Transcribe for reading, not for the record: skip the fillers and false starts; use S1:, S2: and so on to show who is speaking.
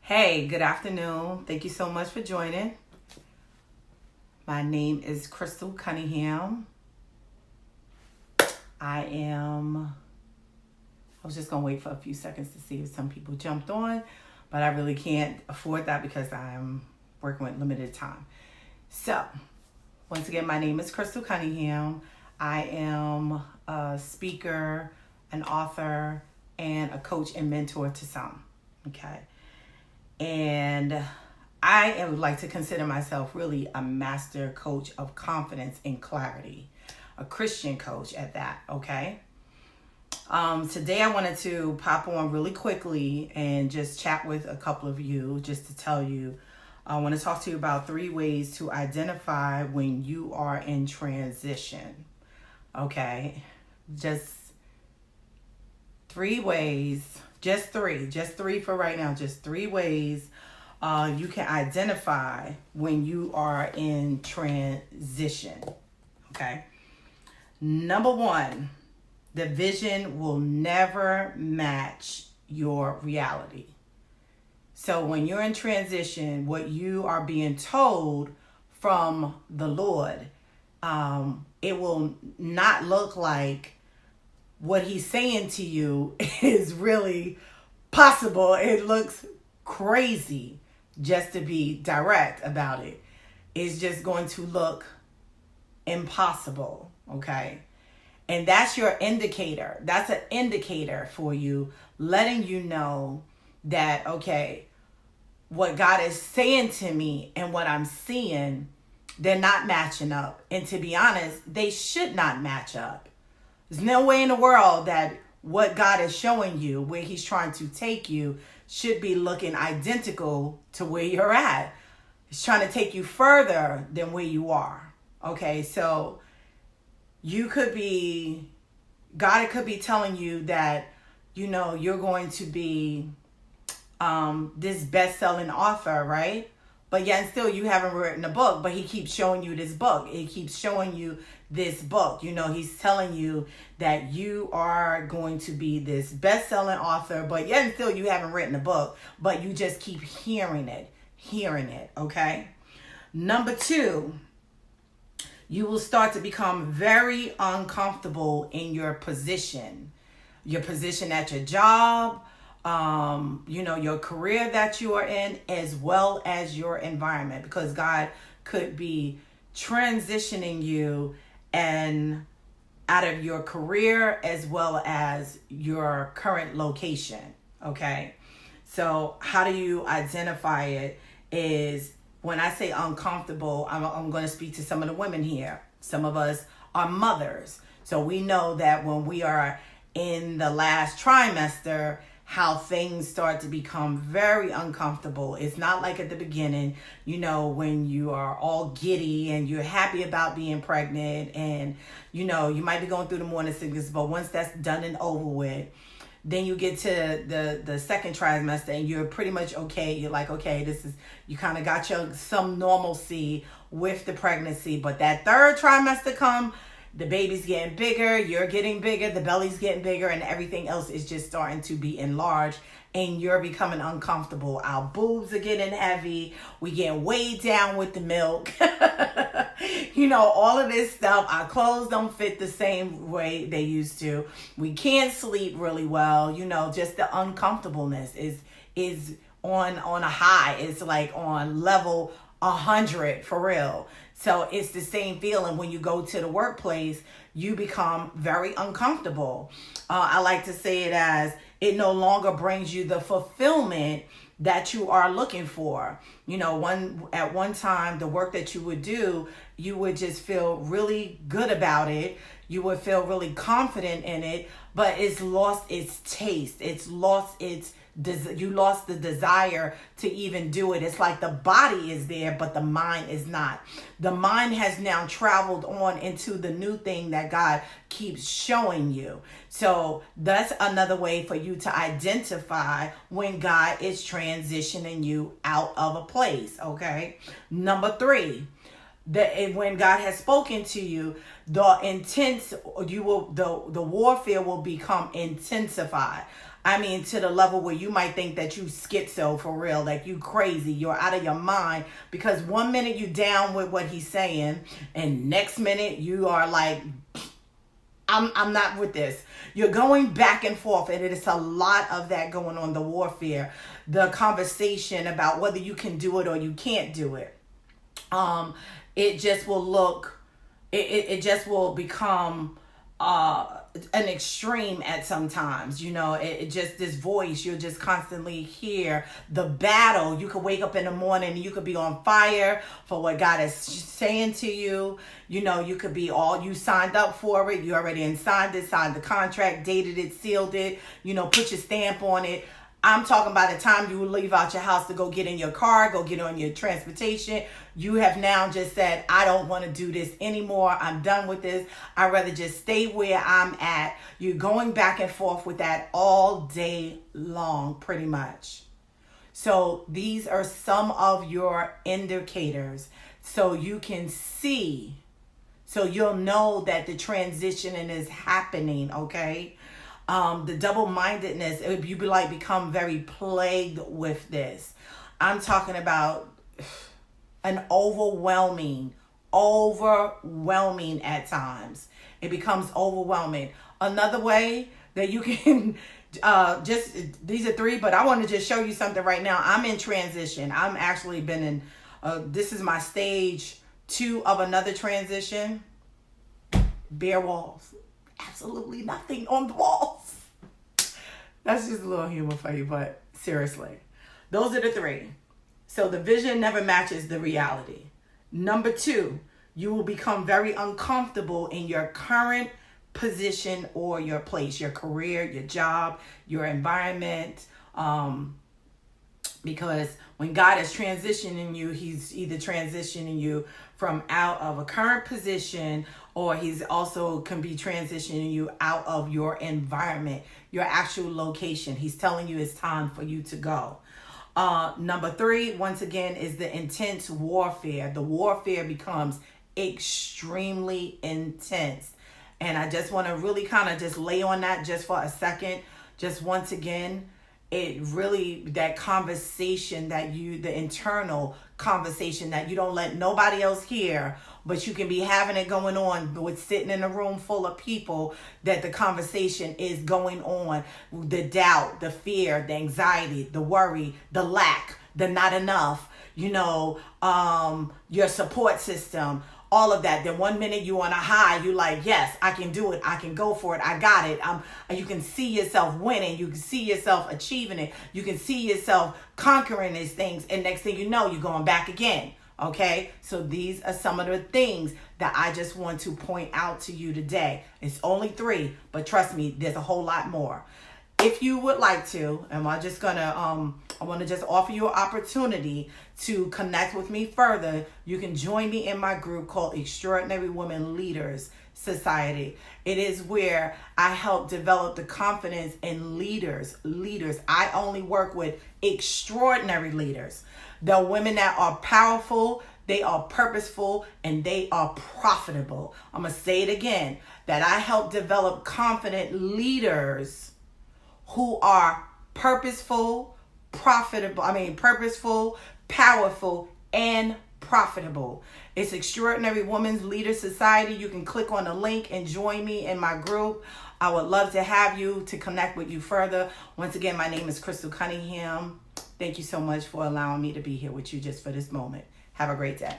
S1: Hey, good afternoon. Thank you so much for joining. My name is Crystal Cunningham. I was just going to wait for a few seconds to see if some people jumped on, but I really can't afford that because I'm working with limited time. So, once again, my name is Crystal Cunningham. I am a speaker, an author, and a coach and mentor to some. Okay. And I would like to consider myself really a master coach of confidence and clarity, a Christian coach at that, okay? Today I wanted to pop on really quickly and just chat with a couple of you just to tell you, I want to talk to you about 3 ways to identify when you are in transition, okay? Just 3 ways. Just three for right now. Just 3 ways you can identify when you are in transition. Okay. Number 1, the vision will never match your reality. So when you're in transition, what you are being told from the Lord, it will not look like what he's saying to you is really possible. It looks crazy, just to be direct about it. It's just going to look impossible, okay? And that's your indicator. That's an indicator for you, letting you know that, okay, what God is saying to me and what I'm seeing, they're not matching up. And to be honest, they should not match up. There's no way in the world that what God is showing you, where he's trying to take you, should be looking identical to where you're at. He's trying to take you further than where you are. Okay, so God could be telling you that, you're going to be this best-selling author, right? But yet and still you haven't written a book, but he keeps showing you this book. He keeps showing you this book. He's telling you that you are going to be this best-selling author, but yet and still you haven't written a book, but you just keep hearing it, okay? Number 2, you will start to become very uncomfortable in your position at your job, your career that you are in, as well as your environment, because God could be transitioning you and out of your career as well as your current location. Okay. So how do you identify it is when I say uncomfortable, I'm going to speak to some of the women here. Some of us are mothers. So we know that when we are in the last trimester, how things start to become very uncomfortable. It's not like at the beginning, when you are all giddy and you're happy about being pregnant and, you might be going through the morning sickness, but once that's done and over with, then you get to the second trimester and you're pretty much okay. You're like, okay, you kind of got some normalcy with the pregnancy, but that third trimester come, the baby's getting bigger, you're getting bigger, the belly's getting bigger, and everything else is just starting to be enlarged, and you're becoming uncomfortable. Our boobs are getting heavy. We get weighed down with the milk. All of this stuff. Our clothes don't fit the same way they used to. We can't sleep really well. Just the uncomfortableness is on a high. It's like on level 100 for real. So it's the same feeling when you go to the workplace, you become very uncomfortable. I like to say it as it no longer brings you the fulfillment that you are looking for. At one time, the work that you would do, you would just feel really good about it. You would feel really confident in it, but it's lost its taste. You lost the desire to even do it. It's like the body is there, but the mind is not. The mind has now traveled on into the new thing that God keeps showing you. So that's another way for you to identify when God is transitioning you out of a place, okay? Number 3, when God has spoken to you, the warfare will become intensified. I mean, to the level where you might think that you schizo for real, like you crazy, you're out of your mind, because one minute you down with what he's saying, and next minute you are like, I'm not with this. You're going back and forth, and it is a lot of that going on, the warfare, the conversation about whether you can do it or you can't do it. It just will look, it just will become an extreme at sometimes. It just, this voice, you'll just constantly hear the battle. You could wake up in the morning and you could be on fire for what God is saying to you. You could be you signed up for it, you already signed it, signed the contract, dated it, sealed it, put your stamp on it. I'm talking by the time you leave out your house to go get in your car, go get on your transportation, you have now just said, I don't want to do this anymore. I'm done with this. I'd rather just stay where I'm at. You're going back and forth with that all day long, pretty much. So these are some of your indicators, so you can see, so you'll know that the transitioning is happening, okay? The double-mindedness, you become very plagued with this. I'm talking about an overwhelming at times. It becomes overwhelming. Another way that you can these are three, but I want to just show you something right now. I'm in transition. I'm actually been in, this is my stage 2 of another transition. Bare walls. Absolutely nothing on the walls. That's just a little humor for you, but seriously. Those are the 3. So the vision never matches the reality. Number 2, you will become very uncomfortable in your current position or your place, your career, your job, your environment. Because when God is transitioning you, he's either transitioning you from out of a current position, or he's also can be transitioning you out of your environment, your actual location. He's telling you it's time for you to go. Number 3, once again, is the intense warfare. The warfare becomes extremely intense. And I just want to really kind of just lay on that just for a second. Just once again, it really, that conversation the internal conversation that you don't let nobody else hear, but you can be having it going on with sitting in a room full of people, that the conversation is going on. The doubt, the fear, the anxiety, the worry, the lack, the not enough, your support system, all of that. Then one minute you on a high, you like, yes, I can do it. I can go for it. I got it. You can see yourself winning. You can see yourself achieving it. You can see yourself conquering these things. And next thing you know, you're going back again. Okay. So these are some of the things that I just want to point out to you today. It's only 3, but trust me, there's a whole lot more. If you would like to, and I want to just offer you an opportunity to connect with me further. You can join me in my group called Extraordinary Women Leaders Society. It is where I help develop the confidence in leaders. I only work with extraordinary leaders. The women that are powerful, they are purposeful, and they are profitable. I'm going to say it again, that I help develop confident leaders who are purposeful, powerful, and profitable. It's Extraordinary Women's Leader Society. You can click on the link and join me in my group. I would love to have you, to connect with you further. Once again, my name is Crystal Cunningham. Thank you so much for allowing me to be here with you just for this moment. Have a great day.